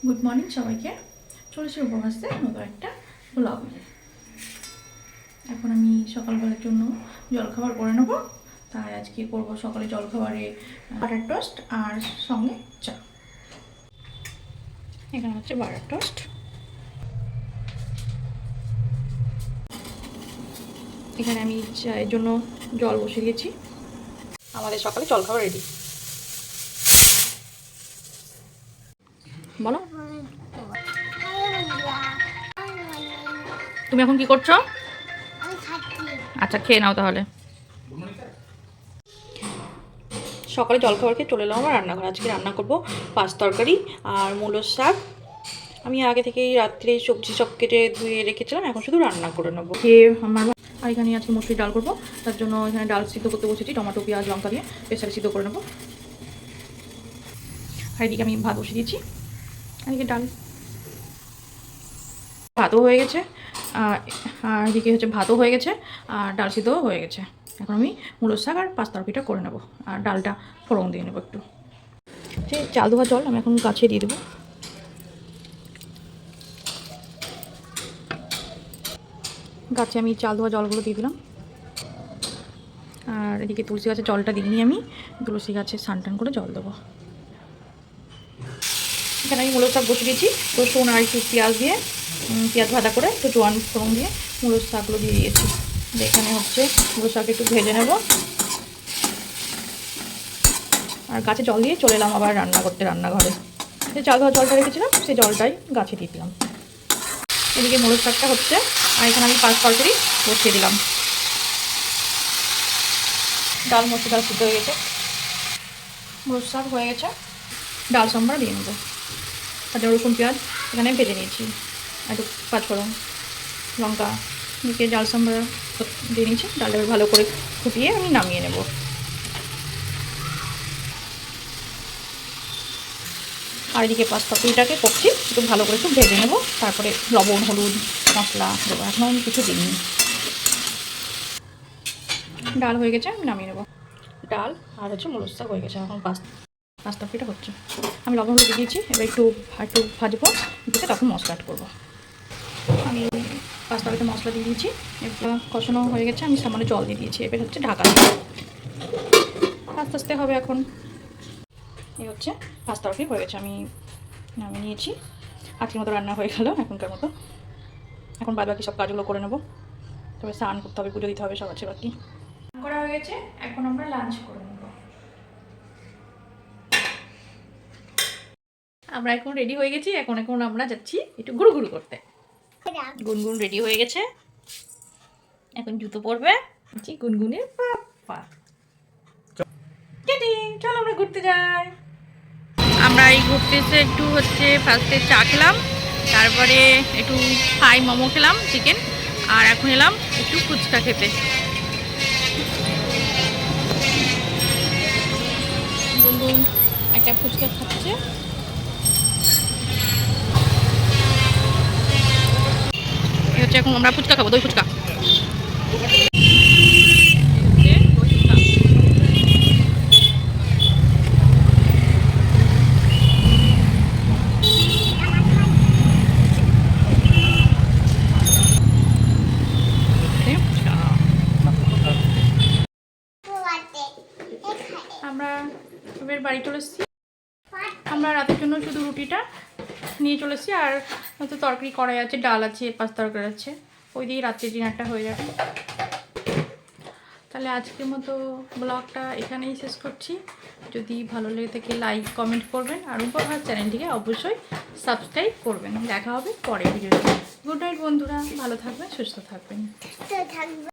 Good morning সবাইকে। চলেছি উপবাসে নতুন একটা ব্লগ নিয়ে। এখন আমি সকালবেলার জন্য জলখাবার করে নেবো। তাই আজকে করবো সকালে জলখাবারে বাটার টোস্ট আর সঙ্গে চা। এখানে হচ্ছে বাটার টোস্ট, এখানে আমি চায়ের জন্য জল বসিয়ে দিয়েছি। আমাদের সকালে জলখাবার রেডি। বলো, তুমি এখন কি করছো? আচ্ছা, খেয়ে নাও তাহলে। সকালে জলখাবার খেয়ে চলে এলাম আমার রান্নাঘর। আজকে রান্না করবো পাঁচ তরকারি আর মূলোর শাক। আমি আগে থেকেই রাত্রে সবজি সব কেটে ধুয়ে রেখেছিলাম, এখন শুধু রান্না করে নেবো। খেয়ে আমার আর এখানে আজকে মসুরি ডাল করবো, তার জন্য এখানে ডাল সিদ্ধ করতে বসেছি। টমেটো পেঁয়াজ লঙ্কা দিয়ে প্রেসারে সিদ্ধ করে নেবো। আর এদিকে আমি ভাত বসিয়ে দিয়েছি। এদিকে ডাল ভাতও হয়ে গেছে, আর এদিকে হচ্ছে ভাতও হয়ে গেছে আর ডাল সিদ্ধও হয়ে গেছে। এখন আমি মূলোর শাক আর পাঁচ তরকারিটা করে নেবো আর ডালটা ফোড়ন দিয়ে নেবো একটু। সেই চাল ধোয়া জল আমি এখন গাছে দিয়ে দেবো। গাছে আমি চাল ধোয়া জলগুলো দিয়ে দিলাম। আর এদিকে তুলসী গাছের জলটা দিইনি, আমি তুলসী গাছে স্নান টান করে জল দেবো। এখানে আমি মূলোর শাক বসে দিয়েছি, রসুন আর একটু পেঁয়াজ দিয়ে, পেঁয়াজ ভাজা করে একটু জোয়ান ফোড়ন দিয়ে মূলোর শাকগুলো দিয়ে দিয়েছি। এখানে হচ্ছে মূলোর শাক একটু ভেজে নেব। আর গাছে জল দিয়ে চলে এলাম আবার রান্না করতে রান্নাঘরে। যে চাল ধোয়া জলটা রেখেছিলাম সেই জলটাই গাছে দিয়ে দিলাম। এদিকে মূলোর শাকটা হচ্ছে, আর এখানে আমি পাঁচ তরকারি বসিয়ে দিলাম। ডাল মসুর ডাল সিদ্ধ হয়ে গেছে, মূলোর শাক হয়ে গেছে, ডাল সম্বার দিয়ে নেবো। তারপরে রসুন পেঁয়াজ এখানে ভেজে নিয়েছি, একটু পাঁচফোড়ন লঙ্কা দিয়ে ডাল সম্বার দিয়ে নিয়েছি। ডালটা ভালো করে ফুটিয়ে আমি নামিয়ে নেব। আর এদিকে পাঁচ তরকারিটাকে করছি, একটু ভালো করে একটু ভেজে নেব। তারপরে লবণ হলুদ মশলা দেবো, এখন আমি কিছু দিইনি। ডাল হয়ে গেছে, আমি নামিয়ে নেব। ডাল আর হচ্ছে মূলোর শাক হয়ে গেছে, এখন পাঁচ তরকারিটা হচ্ছে। আমি লবণ হলুদ দিয়েছি, এবার একটু ভাজবো, দিয়ে তখন মশলা অ্যাড করবো। আমি পাঁচ তরকারিতে মশলা দিয়ে দিয়েছি, এবার কষানো হয়ে গেছে। আমি সামান্য জল দিয়ে দিয়েছি, এবার হচ্ছে ঢাকা দিয়ে আস্তে আস্তে হবে। এখন এই হচ্ছে পাঁচ তরকারি হয়ে গেছে, আমি নামিয়ে নিয়েছি। আজকের মতো রান্না হয়ে গেল এখনকার মতো। এখন বাদ বাকি সব কাজগুলো করে নেবো। তবে স্নান করতে হবে, পুজো দিতে হবে, সব আছে বাকি। করা হয়ে গেছে, এখন আমরা লাঞ্চ করে নেব। আমরা এখন রেডি হয়ে গেছি, এখন আমরা যাচ্ছি একটু ঘুরু ঘুরু করতে। গুনগুন রেডি হয়ে গেছে, এখন জুতো পরবে। গুনগুনের পাপা চল আমরা ঘুরতে যাই। আমরা এই ঘুরতে এসে একটু হচ্ছে ফার্স্টে চা খেলাম, তারপরে একটু ফ্রাই মোমো খেলাম চিকেন, আর এখন এলাম একটু ফুচকা খেতে। গুনগুন একটা ফুচকা খাচ্ছে। হচ্ছে এখন আমরা ফুচকা খাবো, দই ফুচকা। আমরা এবার বাড়ি চলে এসেছি। আমরা রাতের জন্য শুধু রুটিটা নিয়ে চলে এসেছি, আর হয়তো তরকারি কড়াই আছে, ডাল আছে, পাঁচ তরকারি আছে, ওই দিয়ে রাত্রে ডিনারটা হয়ে যাবে। তাহলে আজকের মতো ব্লগটা এখানেই শেষ করছি। যদি ভালো লেগে থাকে লাইক কমেন্ট করবেন, আর উপহার চ্যানেলটিকে অবশ্যই সাবস্ক্রাইব করবেন। দেখা হবে পরের ভিডিওতে। গুড নাইট বন্ধুরা, ভালো থাকবেন, সুস্থ থাকবেন।